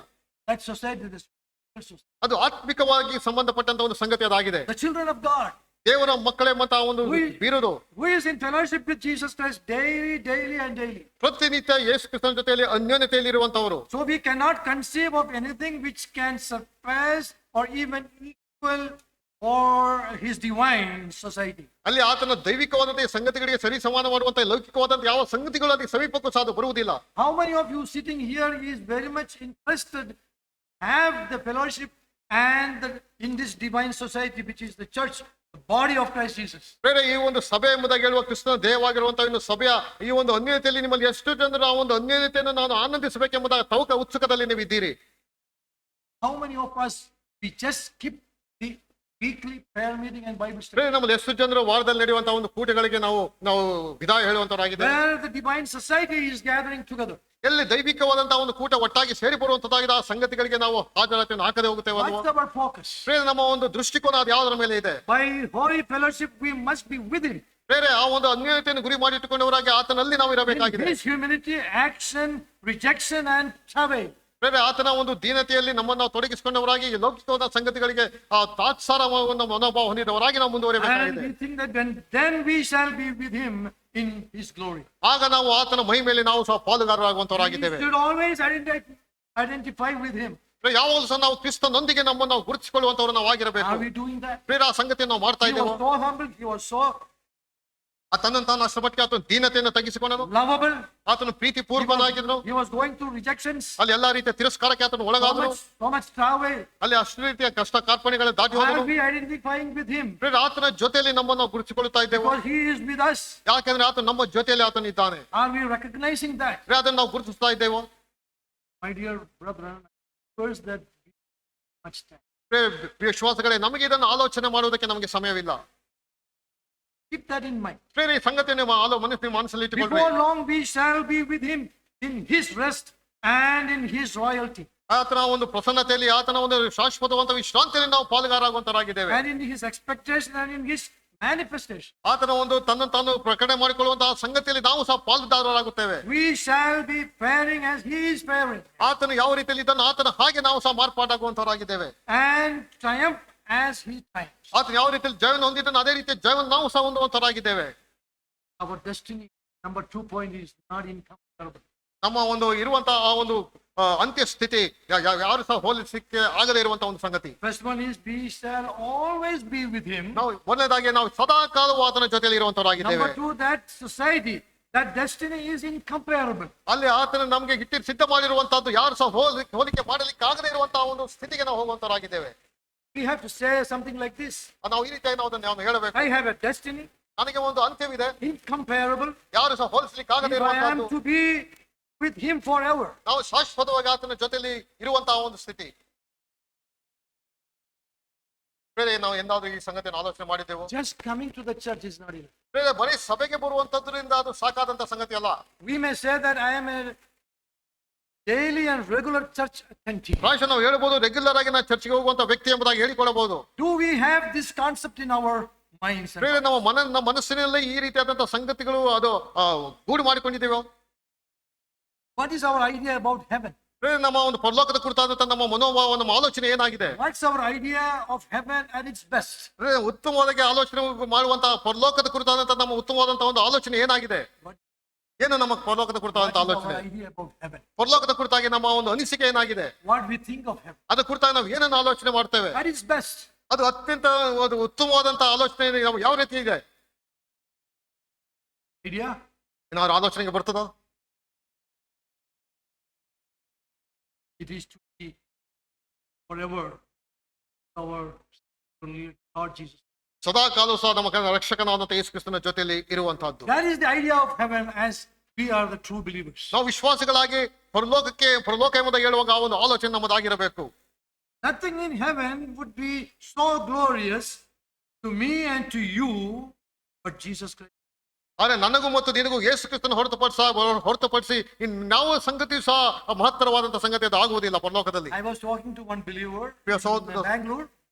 That society, ಅದು ಆತ್ಮಿಕವಾಗಿ ಸಂಬಂಧಪಟ್ಟಂತ ಒಂದು ಸಂಗತಿ ಅದಾಗಿದೆ. the children of God, ದೇವರ ಮಕ್ಕಳೇ ಮತ ಒಂದು ಬೀರುದು, who is in fellowship with Jesus Christ daily and daily. ಪ್ರತಿನಿತ್ಯ ಯೇಸು ಕ್ರಿಸ್ತನ ಜೊತೆಯಲ್ಲಿ ಅನ್ಯೋನ್ಯತೆಯಲ್ಲಿ ಇರುವಂತವರು. So we cannot conceive of anything which can surpass or even equal for his divine society. ಅಲ್ಲಿ ಆತನ ದೈವಿಕವಾದಂತಹ ಸಂಗತಿಗಳಿಗೆ ಸರಿ ಸಮಾನ ಮಾಡುವಂತ ಲೌಕಿಕವಾದಂತ ಯಾವ ಸಂಗತಿಗಳು ಅದಕ್ಕೆ ಸಮೀಪಕ್ಕೂ ಸಾಧ ಬರುವುದಿಲ್ಲ. How many of you sitting here is very much interested have the fellowship and in this divine society which is the church, the body of Christ Jesus? ಬೇರೆ ಈ ಒಂದು ಸಭೆ ಎಂಬುದಾಗಿ ಹೇಳುವ ಕ್ರಿಸ್ತನ ದೇಹವಾಗಿರುವಂತಹ ಒಂದು ಸಭೆಯ ಈ ಒಂದು ಅನ್ಯೋನ್ಯತೆಯಲ್ಲಿ ನಿಮ್ಮಲ್ಲಿ ಎಷ್ಟು ಜನರು ಆ ಒಂದು ಅನ್ಯೋನ್ಯತೆಯನ್ನು ನಾನು ಆನಂದಿಸಬೇಕೆಂಬುದಾಗಿ ತವಕ ಉತ್ಸುಕದಲ್ಲಿ ನೀವು ಇದ್ದೀರಿ? How many of us we just skip the weekly prayer meeting and Bible study? ನಮ್ಮಲ್ಲಿ ಎಷ್ಟು ಜನರು ವಾರದಲ್ಲಿ ನಡೆಯುವಂತಹ ಒಂದು ಕೂಟಗಳಿಗೆ ನಾವು ವಿದಾಯ ಹೇಳುವಂತವರಾಗಿದ್ದೇವೆ. Where the divine society is gathering together. ಎಲ್ಲಿ ದೈವಿಕವಾದಂತಹ ಒಂದು ಕೂಟ ಒಟ್ಟಾಗಿ ಸೇರಿ ಬರುವಂತದ್ದಾಗಿದೆ ಆ ಸಂಗತಿಗಳಿಗೆ ನಾವು ಹಾಜರಾತಿಯನ್ನು ಹಾಕದೆ ಹೋಗುತ್ತೇವೆ. What's our focus? ನಮ್ಮ ಒಂದು ದೃಷ್ಟಿಕೋನ ಅದು ಯಾವುದರ ಮೇಲೆ ಇದೆ? By holy fellowship we must be with him. ಬೇರೆ ಆ ಒಂದು ಅನ್ಯೋನ್ಯತೆಯನ್ನು ಗುರಿ ಮಾಡಿಟ್ಟುಕೊಂಡವರಾಗಿ ಆತನಲ್ಲಿ ನಾವು ಇರಬೇಕಾಗಿದೆ. His humility, action, rejection and travail. ಬೇರೆ ಆತನ ಒಂದು ದೀನತೆಯಲ್ಲಿ ನಮ್ಮನ್ನು ನಾವು ತೊಡಗಿಸಿಕೊಂಡವರಾಗಿ ಲೌಕಿಕವಾದ ಸಂಗತಿಗಳಿಗೆ ಆ ತಾತ್ಸಾರವನ್ನು ಮನೋಭಾವ ಹೊಂದಿದವರಾಗಿ ನಾವು ಮುಂದುವರಿಯಬೇಕಾಗಿದೆ. And we think that then we shall be with him in his glory. ಆಗ ನಾವು ಆತನ ಮಹಿಮೆಯಲ್ಲಿ ನಾವು ಸಹ ಪಾಲುಗಾರರಾಗುವಂತವರಾಗಿದ್ದೇವೆ. We should always identify with him. ಯಾವಾಗಲೂ ಸಹ ನಾವು ಕ್ರಿಸ್ತನೊಂದಿಗೆ ನಮ್ಮನ್ನು ನಾವು ಗುರುತಿಸಿಕೊಳ್ಳುವಂತವರು ನಾವು ಆಗಿರಬೇಕು. Are we doing that? ಬೇರೆ ಆ ಸಂಗತಿಯನ್ನು ನಾವು ಮಾಡ್ತಾ He ಇದ್ದೇವೆ. was so humble, he was so ತನ್ನನ್ನು ತಾನು ಅಷ್ಟಪಟ್ಟಿಗೆ ಆತನ ದೀನತೆಯನ್ನು ತಗ್ಗಿಸಿಕೊಂಡನು. lovable, ಆತನು ಪ್ರೀತಿ ಪೂರ್ವನಾಗಿದ್ದನು. he was going through rejections, ಅಲ್ಲಿ ಎಲ್ಲಾ ರೀತಿಯ ತಿರಸ್ಕಾರಕ್ಕೆ ಆತನು ಒಳಗಾದನು. so much travail. ಅಲ್ಲಿ ಅಷ್ಟು ರೀತಿಯ ಕಷ್ಟ ಕಾರ್ಪಣ್ಯಗಳ ದಾಟಿ ಹೋದನು. Are we identifying with him? ಆತನ ಜೊತೆಯಲ್ಲಿ ನಮ್ಮನ್ನು ನಾವು ಗುರುತಿಸಿಕೊಳ್ಳುತ್ತಾ ಇದ್ದೇವೆ. Because he is with us. ಯಾಕೆಂದ್ರೆ ಆತನು ನಮ್ಮ ಜೊತೆಯಲ್ಲಿ ಆತನು ಇದ್ದಾನೆ. Are we recognizing that? ಅದನ್ನು ನಾವು ಗುರುತಿಸ್ತಾ ಇದ್ದೇವೆ. My dear brethren, first that much time. ವಿಶ್ವಾಸಗಳೇ, ನಮಗೆ ಇದನ್ನು ಆಲೋಚನೆ ಮಾಡುವುದಕ್ಕೆ ನಮಗೆ ಸಮಯವಿಲ್ಲ. Keep that in mind. ಈ ಸಂಗತಿಯನ್ನು ಮನಸ್ಸಲ್ಲಿ ಇಟ್ಟುಕೊಳ್ಳಿ. Before long we shall be with him in his rest and in his royalty. ಆತನ ಒಂದು ಪ್ರಸನ್ನತೆಯಲ್ಲಿ, ಆತನ ಒಂದು ಶಾಶ್ವತವಾದ ವಿಶ್ರಾಂತಿಯಲ್ಲಿ ನಾವು ಪಾಲುಗಾರಾಗುವಂತರಾಗಿದ್ದೇವೆ. And in his expectation and in his manifestation. ಆತನ ಒಂದು ತನ್ನನ್ನು ತಾನು ಪ್ರಕಟಣೆ ಮಾಡಿಕೊಳ್ಳುವಂತಹ ಸಂಗತಿಯಲ್ಲಿ ನಾವು ಸಹ ಪಾಲುದಾರರಾಗುತ್ತೇವೆ. We shall be faring as he is faring. ಆತನು ಯಾವ ರೀತಿಯಲ್ಲಿ ಇದ್ದಾನೋ ಆತನ ಹಾಗೆ ನಾವು ಸಹ ಮಾರ್ಪಾಟಾಗುವಂತರಾಗಿದ್ದೇವೆ. And triumph as he triumphs. ಆತನು ಯಾವ ರೀತಿಯಲ್ಲಿ ಜಯವನ್ನು ಹೊಂದಿದ್ದಾನೋ ಅದೇ ರೀತಿಯ ಜಯವನ್ನು ನಾವು ಸಹ ಹೊಂದುವಂತರಾಗಿದ್ದೇವೆ. Our destiny, number 2 point, is not incomparable. ನಮ್ಮ ಒಂದು ಇರುವಂತಹ ಆ ಒಂದು ಅಂತ್ಯ ಸ್ಥಿತಿ ಯಾರು ಸಹ ಹೋಲಿಸಲಿಕ್ಕೆ ಆಗದೇ ಇರುವಂತಹ ಒಂದು ಸಂಗತಿ. First one is we shall always be with him. ನಾವು ಮೊದಲನೇದಾಗಿ ನಾವು ಸದಾ ಕಾಲವೂ ಆತನ ಜೊತೆಯಲ್ಲಿ ಇರುವಂತರಾಗಿದ್ದೇವೆ. Number 2, that society, that destiny is incomparable. ಅಲ್ಲಿ ಆತನ ನಮಗೆ ಇಟ್ಟು ಸಿದ್ಧ ಮಾಡಿರುವಂತಹದ್ದು ಯಾರು ಸಹ ಹೋಲಿಕೆ ಮಾಡಲಿಕ್ಕೆ ಆಗದೇ ಇರುವಂತಹ ಒಂದು ಸ್ಥಿತಿಗೆ ನಾವು ಹೋಗುವಂತರಾಗಿದ್ದೇವೆ. We have to say something like this. ನಾವು ಈ ರೀತಿಯಾಗಿ ನಾವು ಹೇಳಬೇಕು. I have a destiny. ನನಗೆ ಒಂದು ಅಂತ್ಯವಿದೆ. Incomparable. ಯಾರು ಸಹ ಹೋಲಿಸಲಿಕ್ಕೆ ಆಗದೇ I am ಇರುವಂತಹದ್ದು. to be with him forever. ನಾವು ಶಾಶ್ವತವಾಗಿ ಆತನ ಜೊತೆಯಲ್ಲಿ ಇರುವಂತಹ ಒಂದು ಸ್ಥಿತಿ. ಬೇರೆ ನಾವು ಎಂದಾದ್ರೂ ಈ ಸಂಗತಿಯನ್ನು ಆಲೋಚನೆ ಮಾಡಿದ್ದೆವು? Just coming to the church is not enough. ಬೇರೆ ಬರೀ ಸಭೆಗೆ ಬರುವಂತದ್ರಿಂದ ಅದು ಸಾಕಾದಂತ ಸಂಗತಿ ಅಲ್ಲ. We may say that I am a daily and regular church attendee. ಪ್ರಾಯಶಃ ನಾವು ಹೇಳ್ಬೋದು ರೆಗ್ಯುಲರ್ ಆಗಿ ನಾವು ಚರ್ಚ್ಗೆ ಹೋಗುವಂತ ವ್ಯಕ್ತಿ ಎಂಬುದಾಗಿ ಹೇಳಿಕೊಳ್ಳಬಹುದು. Do we have this concept in our minds? ಬೇರೆ ನಮ್ಮ ಮನಸ್ಸಿನಲ್ಲಿ ಈ ರೀತಿಯಾದಂತಹ ಸಂಗತಿಗಳು ಅದು ಗೂಡು ಮಾಡಿಕೊಂಡಿದ್ದೇವೆ. What is our idea about heaven? ಬೇರೆ ನಮ್ಮ ಒಂದು ಪರಲೋಕದ ಕುರಿತಾದಂತಹ ನಮ್ಮ ಮನೋಭಾವ, ನಮ್ಮ ಆಲೋಚನೆ ಏನಾಗಿದೆ? What's our idea of heaven at its best? ಉತ್ತಮವಾಗಿ ಆಲೋಚನೆ ಮಾಡುವಂತಹ ಪರಲೋಕದ ಕುರಿತಾದಂತಹ ನಮ್ಮ ಉತ್ತಮವಾದಂತಹ ಒಂದು ಆಲೋಚನೆ ಏನಾಗಿದೆ? ಏನು ನಮ್ಮ ಪರಲೋಕದ ಕುರಿತಾದಂತಹ ಆಲೋಚನೆ? ಪರಲೋಕದ ಕುರಿತಾಗಿ ನಮ್ಮ ಒಂದು ಅನಿಸಿಕೆ ಏನಾಗಿದೆ? What we think of heaven? ಅದರ ಕುರಿತಾಗಿ ನಾವು ಏನನ್ನು ಆಲೋಚನೆ ಮಾಡ್ತೇವೆ? At its best. ಅದು ಅತ್ಯಂತ ಉತ್ತಮವಾದಂತಹ ಆಲೋಚನೆ ಯಾವ ರೀತಿ ಇದೆ? Idea? ಏನಾದ್ರು ಆಲೋಚನೆಗೆ ಬರ್ತದೋ? It is to be forever our Lord Jesus. ಸದಾ ಕಾಲ ಸಹ ನಮ್ಮ ರಕ್ಷಕನಾದಂತಹ ಯೇಸು ಕ್ರಿಸ್ತನ ಜೊತೆಯಲ್ಲಿ ಇರುವಂತಹದ್ದು. That is the idea of heaven as we are the true believers. ನಾವು ವಿಶ್ವಾಸಿಗಳಾಗಿ ಪರಲೋಕ ಎಂಬುದಾಗಿ ಹೇಳುವಾಗ ಆ ಒಂದು ಆಲೋಚನೆ ನಮ್ಮದಾಗಿರಬೇಕು. Nothing in heaven would be so glorious to me and to you but Jesus Christ. ಆದ್ರೆ ನನಗೂ ಮತ್ತು ನಿನಗೂ ಯೇಸು ಕ್ರಿಸ್ತನ ಹೊರತುಪಡಿಸಿ ಇನ್ಯಾವ ಸಂಗತಿ ಸಹ ಮಹತ್ತರವಾದಂತಹ ಸಂಗತಿ ಅದು ಆಗುವುದಿಲ್ಲ ಪರಲೋಕದಲ್ಲಿ. I was talking to one believer Priya in Bangalore.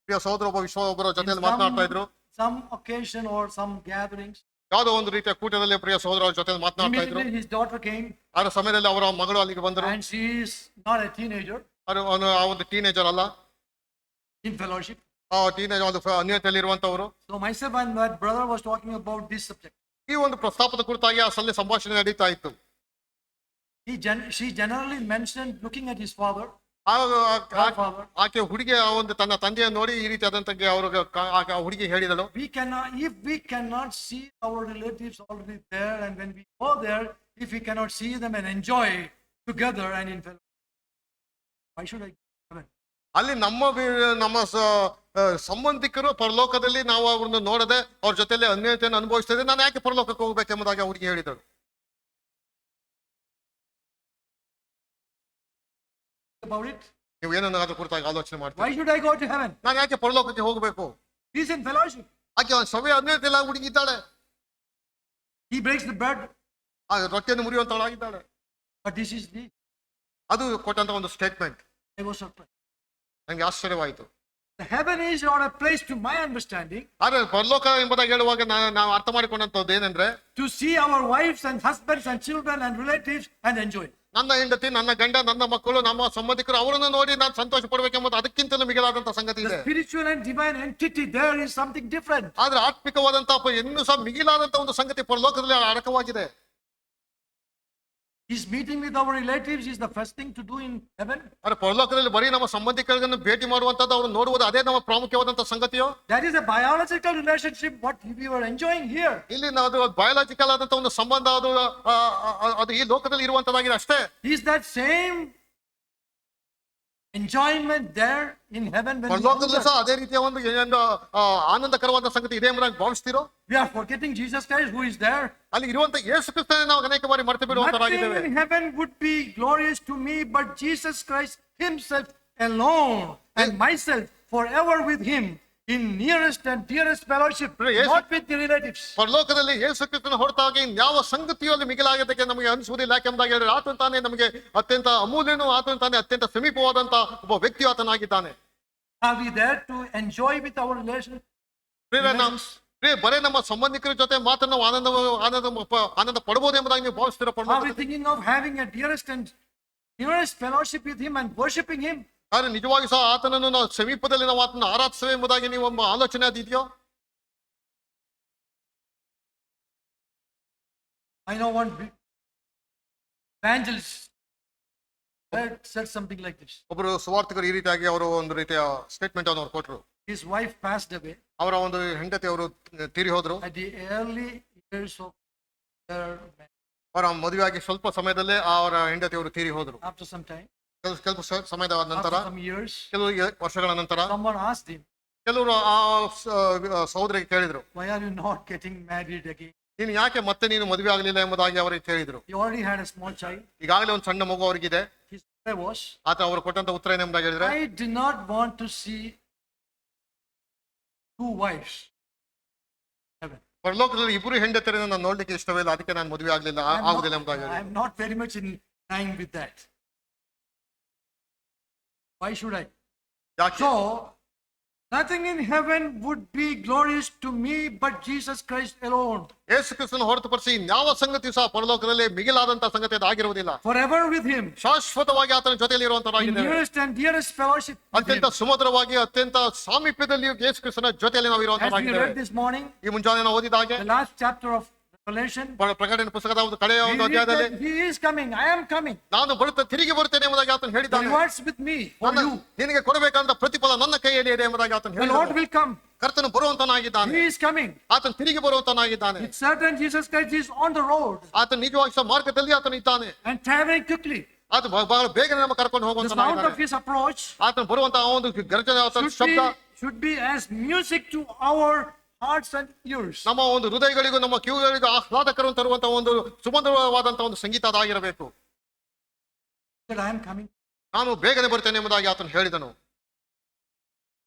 ಸಹೋದರ ಒಬ್ಬರ ಜೊತೆಯಲ್ಲಿ ಮಾತನಾಡ್ತಾ ಇದ್ರು. Some occasion or some gatherings. ಯಾವುದೋ ಒಂದು ರೀತಿಯ ಕೂಟದಲ್ಲಿ ಪ್ರಿಯ ಸಹೋದರ ಜೊತೆ ಮಾತನಾಡ್ತಾ ಇದ್ರು. Immediately his daughter came. ಆ ಸಮಯದಲ್ಲಿ ಅವರ ಮಗಳು ಅಲ್ಲಿಗೆ ಬಂದರು. And she is not a teenager. ಆ ಒಂದು ಟೀನೇಜರ್ ಅಲ್ಲ, in fellowship. ಆ ಟೀನೇಜ್ ಒಂದು ಅನ್ಯತೆಯಲ್ಲಿ ಇರುವಂತವರು. So myself and my brother was talking about this subject. ಈ ಒಂದು ಪ್ರಸ್ತಾಪದ ಕುರಿತಾಗಿ ಆ ಸಲ ಸಂಭಾಷಣೆ ನಡೀತಾ ಇತ್ತು. She generally mentioned looking at his father. ಆಕೆ ಹುಡುಗಿ ಒಂದು ತನ್ನ ತಂದೆಯನ್ನು ನೋಡಿ ಈ ರೀತಿ ಆದಂತ ಅವ್ರಿಗೆ ಹುಡುಗಿ ಹೇಳಿದಳು, if we cannot see our relatives already there, and when we go there, if we cannot see them and enjoy together and in fellowship, why should I go? ಅಲ್ಲಿ ನಮ್ಮ ಸಂಬಂಧಿಕರು ಪರಲೋಕದಲ್ಲಿ ನಾವು ಅವ್ರನ್ನ ನೋಡದೆ ಅವ್ರ ಜೊತೆಲಿ ಅನ್ಯತೆಯನ್ನು ಅನುಭವಿಸ್ತಾ ಇದ್ದೆ, ನಾನು ಯಾಕೆ ಪರಲೋಕಕ್ಕೆ ಹೋಗ್ಬೇಕೆಂಬುದಾಗಿ ಹುಡುಗಿ ಹೇಳಿದಳು. About it, ನೀವು ಏನನ್ನ ಅದ್ರ ಕುರಿತಾಗಿ ಆಲೋಚನೆ ಮಾಡ್ತೀವಿ. Why should I go to heaven? ನಾನು ಯಾಕೆ ಪರಲೋಕಕ್ಕೆ ಹೋಗಬೇಕು? He is in fellowship. ಆಕೆ ಸಭೆ ಅನ್ಯತೆಲ್ಲ ಹುಡುಗಿ ಇದ್ದಾಳೆ. He breaks the bread. ಆ ರೊಟ್ಟಿಯನ್ನು ಮುರಿಯುವಂತಳಾಗಿದ್ದಾಳೆ. But this is the, ಅದು ಕೊಟ್ಟಂತ ಒಂದು ಸ್ಟೇಟ್ಮೆಂಟ್. I was surprised. ನಂಗೆ ಆಶ್ಚರ್ಯವಾಯಿತು. The heaven is not a place, to my understanding, ಆದ್ರೆ ಪರಲೋಕ ಎಂಬುದಾಗಿ ಹೇಳುವಾಗ ನಾವು ಅರ್ಥ ಮಾಡಿಕೊಂಡಂತದ್ದು ಏನಂದ್ರೆ, to see our wives and husbands and children and relatives and enjoy. ನನ್ನ ಹೆಂಡತಿ, ನನ್ನ ಗಂಡ, ನನ್ನ ಮಕ್ಕಳು, ನಮ್ಮ ಸಂಬಂಧಿಕರು ಅವರನ್ನು ನೋಡಿ ನಾನು ಸಂತೋಷ ಪಡಬೇಕೆಂಬುದು ಅದಕ್ಕಿಂತಲೂ ಮಿಗಿಲಾದಂತಹ ಸಂಗತಿ ಇದೆ. Spiritual and divine entity there is something different. ಆದ್ರೆ ಆತ್ಮಿಕವಾದಂತಹ ಇನ್ನೂ ಸಹ ಮಿಗಿಲಾದಂತಹ ಒಂದು ಸಂಗತಿ ಪರಲೋಕದಲ್ಲಿ ಅಡಕವಾಗಿದೆ. Is meeting with our relatives is the first thing to do in heaven? ಆದ್ರೆ ಪರಲೋಕದಲ್ಲಿ ಬರೀ ನಮ್ಮ ಸಂಬಂಧಿಕರನ್ನು ಭೇಟಿ ಮಾಡುವಂತದ್ದು, ಅವರು ನೋಡುವುದು ಅದೇ ನಮ್ಮ ಪ್ರಾಮುಖ್ಯವಾದಂತಹ ಸಂಗತಿಯೋ? That is a biological relationship what we were enjoying here. ಇಲ್ಲಿ ನಾವು ಬಯಾಲಜಿಕಲ್ ಆದಂತಹ ಒಂದು ಸಂಬಂಧ, ಅದು ಈ ಲೋಕದಲ್ಲಿ ಇರುವಂತದ್ದಾಗಿದೆ ಅಷ್ಟೇ. Is that same enjoyment there in heaven when we ಪರಲೋಕದಲ್ಲೂ ಸಹ ಅದೇ ರೀತಿಯ ಒಂದು ಆನಂದಕರವಾದ ಸಂಗತಿ ಇದೆ ಎಂಬುದಾಗಿ ಭಾವಿಸ್ತೀರೋ? we are forgetting Jesus Christ who is there? ಅಲ್ಲಿ ಇರುವಂತ ಯೇಸು ಕ್ರಿಸ್ತನೇ ನಾವು ಅನೇಕ ಬಾರಿ ಮರೆತು ಬಿಡುವಂತರಾಗಿದ್ದೇವೆ. Nothing in heaven would be glorious to me but Jesus Christ himself alone, and myself forever with him in nearest and dearest fellowship, not with the relatives. ಪರಲೋಕದಲ್ಲಿ ಯೇಸು ಕ್ರಿಸ್ತನ ಹೊರತಾಗಿ ಯಾವ ಸಂಗತಿಯೂ ಅಲ್ಲಿ ಮಿಗಿಲಾಗದಕ್ಕೆ ನಮಗೆ ಅನಿಸುವುದಿಲ್ಲ. ಯಾಕೆಂಬುದಾಗಿ ಹೇಳಿದ್ರೆ ಆತನ ತಾನೇ ನಮಗೆ ಅತ್ಯಂತ ಅಮೂಲ್ಯನೂ, ಆತನ ತಾನೇ ಅತ್ಯಂತ ಸಮೀಪವಾದಂತ ಒಬ್ಬ ವ್ಯಕ್ತಿಯು ಆತನಾಗಿದ್ದಾನೆ. Are we there to enjoy with our relations? ಬರೇ ನಮ್ಮ ಸಂಬಂಧಿಕರ ಜೊತೆ ಮಾತ್ರ ನಾವು ಆನಂದ ಪಡಬಹುದು ಎಂಬುದಾಗಿ ನೀವು ಭಾವಿಸ್ತೀರ? Are we thinking of having a dearest and nearest fellowship with him and worshipping him? ಆದ್ರೆ ನಿಜವಾಗಿ ಸಹ ಆತನನ್ನು ನಾವು ಸಮೀಪದಲ್ಲಿ ನಾವು ಆತನ ಆರಾಧಿಸುವೆ ಎಂಬುದಾಗಿ ನೀವು ಒಬ್ಬ ಆಲೋಚನೆ ಅದಿದೆಯೋ? I know one evangelist said something like this. ಒಬ್ಬರು ಸುವಾರ್ತಿಕರು ಈ ರೀತಿಯಾಗಿ ಅವರು ಒಂದು ರೀತಿಯ ಸ್ಟೇಟ್ಮೆಂಟ್ ಅನ್ನು ಕೊಟ್ಟರು. His wife passed away. ಅವರ ಒಂದು ಹೆಂಡತಿ ಅವರು ತೀರಿ ಹೋದ್ರು. At the early years of their marriage. ಅವರ ಮದುವೆಯಾಗಿ ಸ್ವಲ್ಪ ಸಮಯದಲ್ಲೇ ಅವರ ಹೆಂಡತಿ ಅವರು ತೀರಿ ಹೋದ್ರು. After some time. ಕೆಲವು ಸಮಯದ ನಂತರ, ಕೆಲವು ವರ್ಷಗಳ ನಂತರ someone asked him, ಕೆಲವರು ಆ ಸಹೋದರಿಗೆ ಕೇಳಿದ್ರು, why are you not getting married again? ನೀನು ಯಾಕೆ ಮತ್ತೆ ನೀನು ಮದುವೆ ಆಗಲಿಲ್ಲ ಎಂಬುದಾಗಿ ಅವರಿಗೆ ಕೇಳಿದ್ರು. He already had a small child. ಈಗಾಗಲೇ ಒಂದು ಸಣ್ಣ ಮಗು ಅವರಿಗಿದೆ. His reply was, ಆತ ಅವರು ಕೊಟ್ಟಂತ ಉತ್ತರ ಏನೆಂಬುದಾಗಿ ಹೇಳಿದ್ರೆ, I did not want to see two wives. ಪರಲೋಕದಲ್ಲಿ ಇಬ್ಬರು ಹೆಂಡತಿಯರನ್ನು ನಾನು ನೋಡ್ಲಿಕ್ಕೆ ಇಷ್ಟವಿಲ್ಲ, ಅದಕ್ಕೆ ನಾನು ಮದುವೆ ಆಗುದಿಲ್ಲ ಎಂಬುದಾಗಿ I am not very much in line with that. Why should I? So, nothing in heaven would be glorious to me but Jesus Christ alone. ಯೇಸು ಕ್ರಿಸ್ತನ ಹೊರತುಪಡಿಸಿ ಯಾವ ಸಂಗತಿ ಸಹ ಪರಲೋಕದಲ್ಲಿ ಮಿಗಿಲಾದಂತಹ ಸಂಗತಿ ಅದಾಗಿರುವುದಿಲ್ಲ. Forever with him. ಶಾಶ್ವತವಾಗಿ ಆತನ ಜೊತೆಯಲ್ಲಿ ಇರುವಂತರಾಗಿದ್ದೇವೆ. Nearest and dearest fellowship. ಅತ್ಯಂತ ಸುಮಧುರವಾಗಿ, ಅತ್ಯಂತ ಸಾಮೀಪ್ಯದಲ್ಲಿ ಯೇಸು ಕ್ರಿಸ್ತನ ಜೊತೆಯಲ್ಲಿ ನಾವು ಇರುವಂತರಾಗಿದ್ದೇವೆ. As we read this morning, ಈ ಮುಂಜಾನೆ ನಾವು ಓದಿದ ಹಾಗೆ, the last chapter of Revelation, ಪ್ರಕಟಣೆ ಪುಸ್ತಕದ ಒಂದು ಕಡೆಯ ಒಂದು ಅಧ್ಯಾಯದಲ್ಲಿ, he is coming, I am coming. ನಾನು ತಿರುಗಿ ಬರುತ್ತೇನೆ ಎಂಬುದಾಗಿ ಆತನು ಹೇಳಿದ್ದಾನೆ. The rewards with me for you. ನಿನಗೆ ಕೊಡಬೇಕಾದ ಪ್ರತಿಫಲ ನನ್ನ ಕೈಯಲ್ಲಿ ಇದೆ ಎಂಬುದಾಗಿ ಆತನು The Lord will come. ಕರ್ತನು ಬರುವಂತನಾಗಿದ್ದಾನೆ. He is coming. ಆತನು ತಿರುಗಿ ಬರುವಂತನಾಗಿದ್ದಾನೆ. It's certain Jesus Christ is on the road. ಆತನು ನಿಜವಾಗಿ ಮಾರ್ಗದಲ್ಲಿ ಆತನು ಇದ್ದಾನೆ. And traveling quickly. ಆತನು ಬಹಳ ಬೇಗನೆ ನಮ್ಮ ಕರ್ಕೊಂಡು The sound ಹೋಗುವಂತನಾಗಿದ್ದಾನೆ. of his approach ಆತನು ಬರುವಂತಹ ಒಂದು ಗರ್ಜನೆ, ಆತನ ಶಬ್ದ should be as music to our hearts and ears. ನಮ್ಮ ಒಂದು ಹೃದಯಗಳಿಗೂ ನಮ್ಮ ಕಿವಿಗಳಿಗೂ ಆಹ್ಲಾದಕರನ್ನು ತರುವಂತಹ ಒಂದು ಸುಮಧುರವಾದಂತಹ ಒಂದು ಸಂಗೀತ ಅದಾಗಿರಬೇಕು. That I am coming. ನಾನು ಬೇಗನೆ ಬರ್ತೇನೆ ಎಂಬುದಾಗಿ ಆತನು ಹೇಳಿದನು.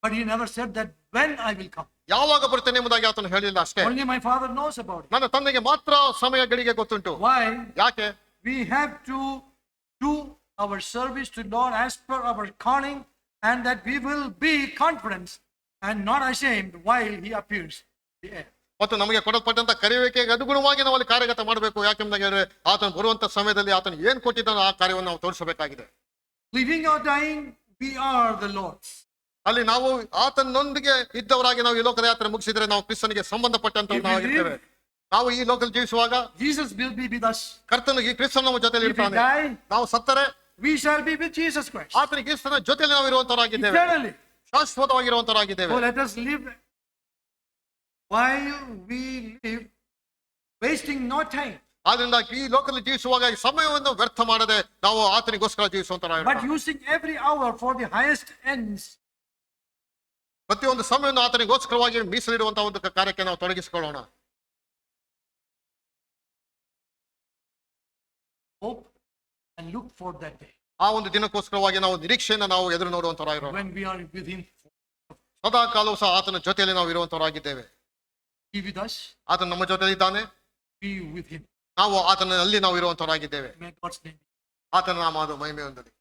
But he never said that when I will come. ಯಾವಾಗ ಬರ್ತೇನೆ ಎಂಬುದಾಗಿ ಆತನು ಹೇಳಿಲ್ಲ ಅಷ್ಟೇ. Only my Father knows about it. ನನ್ನ ತಂದೆಗೆ ಮಾತ್ರ ಸಮಯ ಗಳಿಗೆ ಗೊತ್ತುಂಟು. Why? ಯಾಕೆ? We have to do our service to Lord as per our calling, and that we will be confident and not ashamed while He appears in the air. ಮತ್ತು ನಮಗೆ ಕೊಡಲ್ಪಟ್ಟಂತ ಕರೆಯುವಿಕೆಗೆ ಅನುಗುಣವಾಗಿ ನಾವು ಅಲ್ಲಿ ಕಾರ್ಯಗತ ಮಾಡಬೇಕು. ಯಾಕೆಂದ್ರೆ ಆತನು ಬರುವಂತ ಸಮಯದಲ್ಲಿ ಆತನು ಏನ್ ಕೊಟ್ಟಿದ್ದಾನೋ ಆ ಕಾರ್ಯವನ್ನು ನಾವು ತೋರಿಸಬೇಕಾಗಿದೆ. Living or dying, we are the Lord's. ಅಲ್ಲಿ ನಾವು ಆತನೊಂದಿಗೆ ಇದ್ದವರಾಗಿ ನಾವು ಈ ಲೋಕದ ಯಾತ್ರೆ ಮುಗಿಸಿದ್ರೆ ನಾವು ಕ್ರಿಸ್ತನಿಗೆ ಸಂಬಂಧಪಟ್ಟಂತವರಾಗಿರ್ತೇವೆ. ನಾವು ಈ ಲೋಕದಲ್ಲಿ ಜೀವಿಸುವಾಗ Jesus will be with us. ಕರ್ತನು ಈ ಕ್ರಿಸ್ತನ ನಮ್ಮ ಜೊತೆಲಿ If we ಇರ್ತಾನೆ. die, ನಾವು ಸತ್ತರೆ we shall be with Jesus Christ ಆತನ ಕ್ರಿಸ್ತನ ಜೊತೆಲಿ ನಾವು ಇರುವಂತವರಾಗಿದ್ದೇವೆ, eternally. ಶಾಶ್ವತವಾಗಿರುವಂತವರಾಗಿದ್ದೇವೆ. So let us live while we live, wasting no time, ಆದ್ರಿಂದ ಈ ಲೋಕದಲ್ಲಿ ಜೀವಿಸುವಾಗ ಈ ಸಮಯವನ್ನು ವ್ಯರ್ಥ ಮಾಡದೆ ನಾವು ಆತನಿಗೋಸ್ಕರ but ಜೀವಿಸುವಂತವರಾಗಿದ್ದೇವೆ. using every hour for the highest ends. ಪ್ರತಿಯೊಂದು ಸಮಯವನ್ನು ಆತನಿಗೋಸ್ಕರವಾಗಿ ಮೀಸಲಿಡುವಂತಹ ಒಂದು ಕಾರ್ಯಕ್ಕೆ ನಾವು ತೊಡಗಿಸಿಕೊಳ್ಳೋಣ. Hope and look for that day ಆ ಒಂದು ದಿನಕ್ಕೋಸ್ಕರವಾಗಿ ನಾವು ನಿರೀಕ್ಷೆಯನ್ನು ನಾವು ಎದುರು ನೋಡುವಂತವರಾಗಿರೋಣ. when we are with Him. ಸದಾ ಕಾಲವೂ ಸಹ ಆತನ ಜೊತೆಯಲ್ಲಿ ನಾವು ಇರುವಂತವರಾಗಿದ್ದೇವೆ. He with us, ಆತನ ನಮ್ಮ ಜೊತೆಲಿ ಇದ್ದಾನೆ, we with Him. ನಾವು ಆತನಲ್ಲಿ ನಾವು ಇರುವಂತವರಾಗಿದ್ದೇವೆ. May God's name. ಆತನ ನಾಮ ಅದು ಮಹಿಮೆ ಹೊಂದಲಿ.